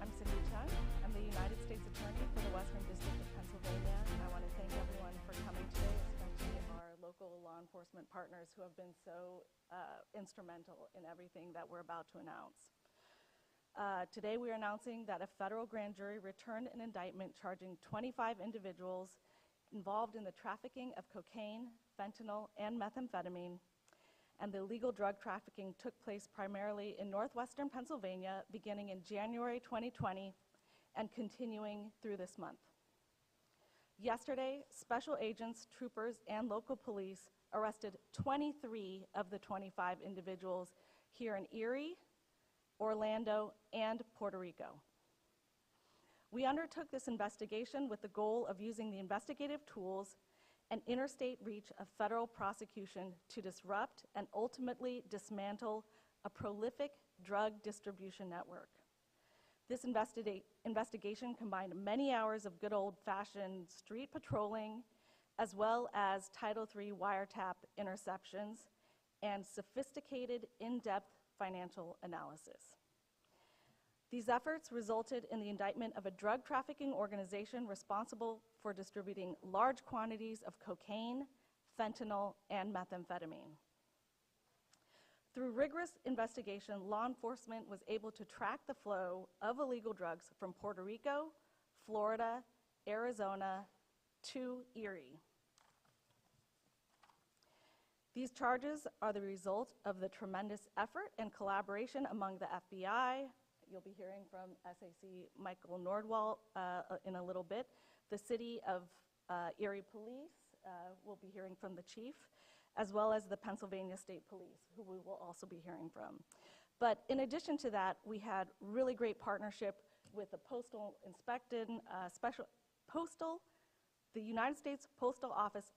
I'm Cindy Chung. I'm the United States Attorney for the Western District of Pennsylvania, and I want to thank everyone for coming today, especially our local law enforcement partners who have been so instrumental in everything that we're about to announce. Today we are announcing that a federal grand jury returned an indictment charging 25 individuals involved in the trafficking of cocaine, fentanyl, and methamphetamine, and the illegal drug trafficking took place primarily in northwestern Pennsylvania beginning in January 2020 and continuing through this month. Yesterday, special agents, troopers, and local police arrested 23 of the 25 individuals here in Erie, Orlando, and Puerto Rico. We undertook this investigation with the goal of using the investigative tools and interstate reach of federal prosecution to disrupt and ultimately dismantle a prolific drug distribution network. This investigation combined many hours of good old-fashioned street patrolling, as well as Title III wiretap interceptions and sophisticated, in-depth financial analysis. These efforts resulted in the indictment of a drug trafficking organization responsible for distributing large quantities of cocaine, fentanyl, and methamphetamine. Through rigorous investigation, law enforcement was able to track the flow of illegal drugs from Puerto Rico, Florida, Arizona, to Erie. These charges are the result of the tremendous effort and collaboration among the FBI. You'll be hearing from SAC Michael Nordwall in a little bit. The City of Erie Police, we'll be hearing from the chief, as well as the Pennsylvania State Police, who we will also be hearing from. But in addition to that, we had really great partnership with the Postal Inspection, the United States Postal Office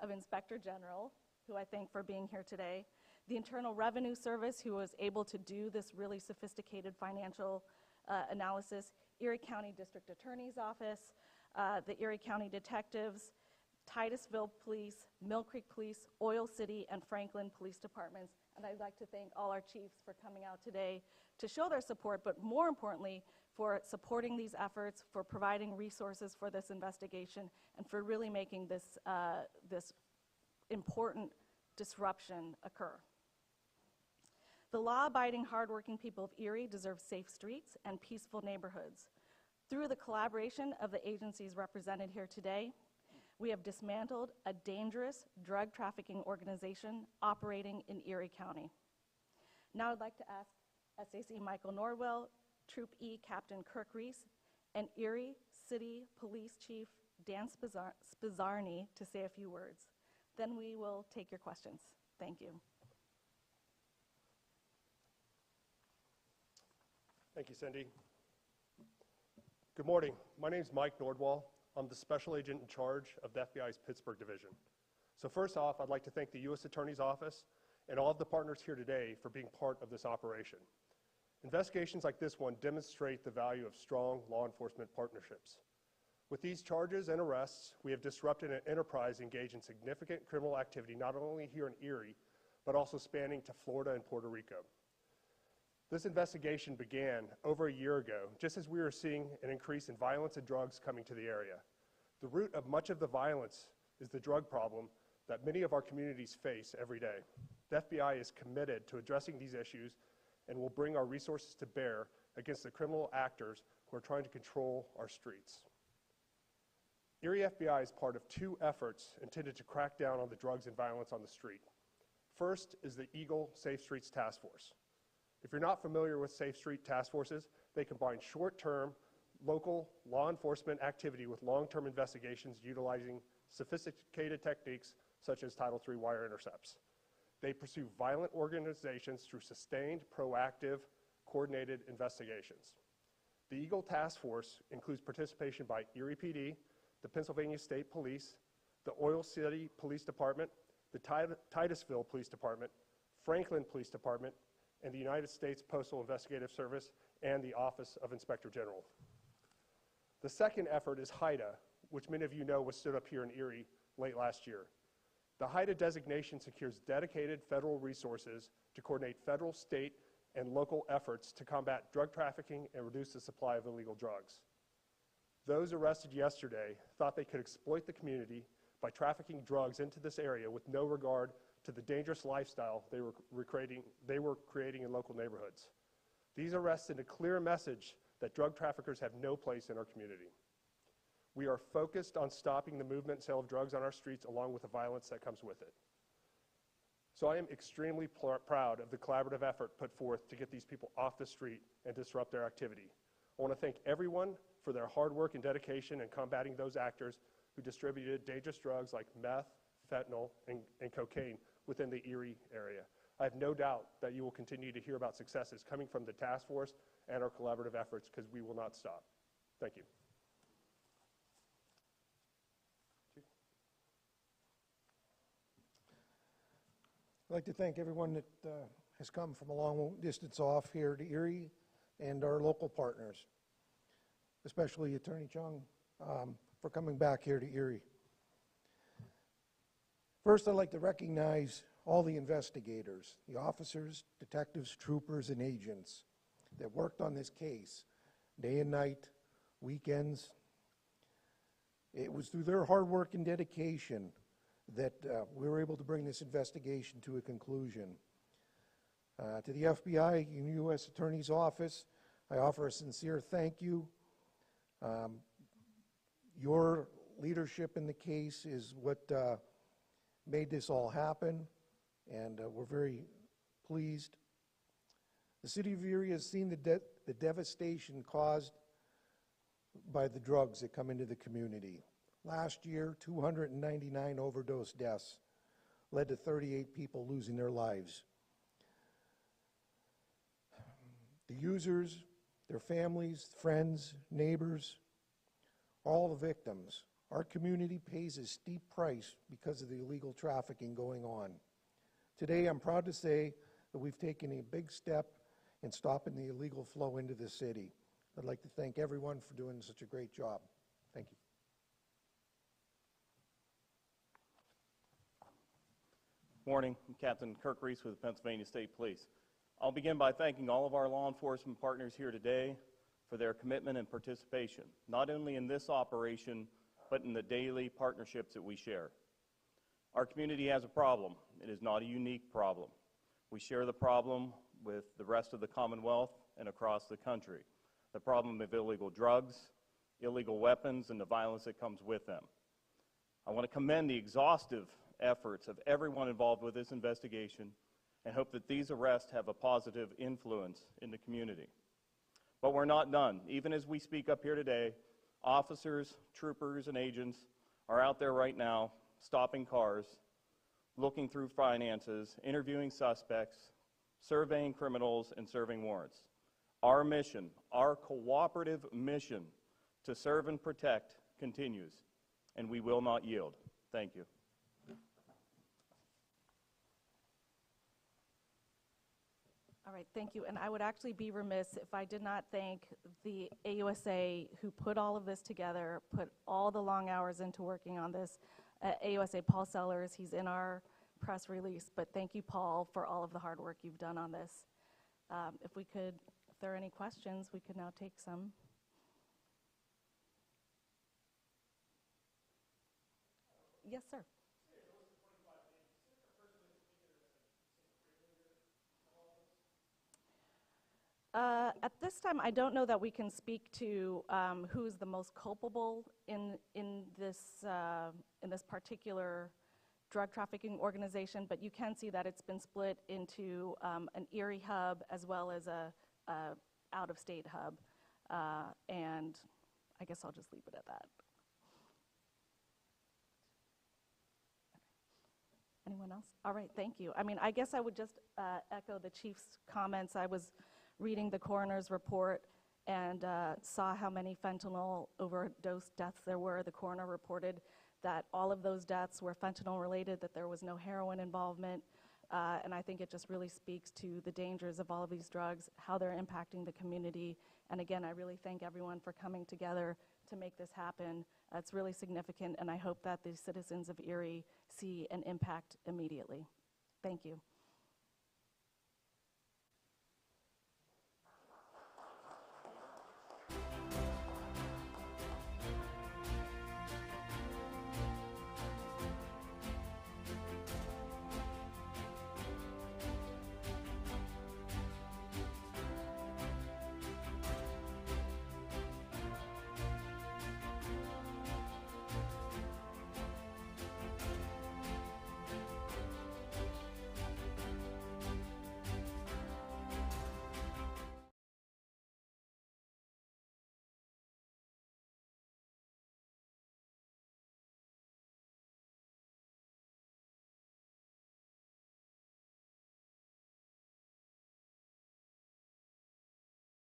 of Inspector General, who I thank for being here today, the Internal Revenue Service, who was able to do this really sophisticated financial analysis, Erie County District Attorney's Office, the Erie County Detectives, Titusville Police, Mill Creek Police, Oil City, and Franklin Police Departments. And I'd like to thank all our chiefs for coming out today to show their support, but more importantly, for supporting these efforts, for providing resources for this investigation, and for really making this, this important disruption occur. The law-abiding, hardworking people of Erie deserve safe streets and peaceful neighborhoods. Through the collaboration of the agencies represented here today, we have dismantled a dangerous drug trafficking organization operating in Erie County. Now I'd like to ask SAC Michael Norwell, Troop E Captain Kirk Reese, and Erie City Police Chief Dan Spizzarni to say a few words. Then we will take your questions. Thank you. Thank you, Cindy. Good morning. My name is Mike Nordwall. I'm the special agent in charge of the FBI's Pittsburgh Division. So first off, I'd like to thank the U.S. Attorney's Office and all of the partners here today for being part of this operation. Investigations like this one demonstrate the value of strong law enforcement partnerships. With these charges and arrests, we have disrupted an enterprise engaged in significant criminal activity not only here in Erie, but also spanning to Florida and Puerto Rico. This investigation began over a year ago, just as we were seeing an increase in violence and drugs coming to the area. The root of much of the violence is the drug problem that many of our communities face every day. The FBI is committed to addressing these issues and will bring our resources to bear against the criminal actors who are trying to control our streets. Erie FBI is part of two efforts intended to crack down on the drugs and violence on the street. First is the Eagle Safe Streets Task Force. If you're not familiar with Safe Street Task Forces, they combine short-term, local law enforcement activity with long-term investigations utilizing sophisticated techniques such as Title III wire intercepts. They pursue violent organizations through sustained, proactive, coordinated investigations. The Eagle Task Force includes participation by Erie PD, the Pennsylvania State Police, the Oil City Police Department, the Titusville Police Department, Franklin Police Department, and the United States Postal Investigative Service and the Office of Inspector General. The second effort is HIDA, which many of you know was stood up here in Erie late last year. The HIDA designation secures dedicated federal resources to coordinate federal, state, and local efforts to combat drug trafficking and reduce the supply of illegal drugs. Those arrested yesterday thought they could exploit the community by trafficking drugs into this area with no regard to the dangerous lifestyle they were creating in local neighborhoods. These arrests send a clear message that drug traffickers have no place in our community. We are focused on stopping the movement and sale of drugs on our streets along with the violence that comes with it. So I am extremely proud of the collaborative effort put forth to get these people off the street and disrupt their activity. I want to thank everyone for their hard work and dedication in combating those actors who distributed dangerous drugs like meth, fentanyl, and cocaine within the Erie area. I have no doubt that you will continue to hear about successes coming from the task force and our collaborative efforts because we will not stop. Thank you. I'd like to thank everyone that has come from a long distance off here to Erie and our local partners, especially Attorney Chung, for coming back here to Erie. First, I'd like to recognize all the investigators, the officers, detectives, troopers, and agents that worked on this case day and night, weekends. It was through their hard work and dedication that we were able to bring this investigation to a conclusion. To the FBI and U.S. Attorney's Office, I offer a sincere thank you. Your leadership in the case is what made this all happen, and we're very pleased. The city of Erie has seen the devastation caused by the drugs that come into the community. Last year, 299 overdose deaths led to 38 people losing their lives. The users, their families, friends, neighbors, all the victims. Our community pays a steep price because of the illegal trafficking going on. Today, I'm proud to say that we've taken a big step in stopping the illegal flow into the city. I'd like to thank everyone for doing such a great job. Thank you. Morning, I'm Captain Kirk Reese with the Pennsylvania State Police. I'll begin by thanking all of our law enforcement partners here today for their commitment and participation, not only in this operation, but in the daily partnerships that we share. Our community has a problem. It is not a unique problem. We share the problem with the rest of the Commonwealth and across the country. The problem of illegal drugs, illegal weapons, and the violence that comes with them. I want to commend the exhaustive efforts of everyone involved with this investigation and hope that these arrests have a positive influence in the community. But we're not done. Even as we speak up here today, officers, troopers, and agents are out there right now stopping cars, looking through finances, interviewing suspects, surveying criminals, and serving warrants. Our mission, our cooperative mission to serve and protect continues, and we will not yield. Thank you. All right, thank you. And I would actually be remiss if I did not thank the AUSA who put all of this together, put all the long hours into working on this. AUSA Paul Sellers, he's in our press release, but thank you, Paul, for all of the hard work you've done on this. If there are any questions, we could now take some. Yes, sir. At this time, I don't know that we can speak to who's the most culpable in this particular drug trafficking organization, but you can see that it's been split into an Erie hub as well as a out-of-state hub, and I guess I'll just leave it at that. Anyone else? All right, thank you. I mean, I guess I would just echo the chief's comments. I was reading the coroner's report and saw how many fentanyl overdose deaths there were. The coroner reported that all of those deaths were fentanyl related, that there was no heroin involvement, and I think it just really speaks to the dangers of all of these drugs, how they're impacting the community. And again, I really thank everyone for coming together to make this happen. It's really significant, and I hope that the citizens of Erie see an impact immediately. Thank you.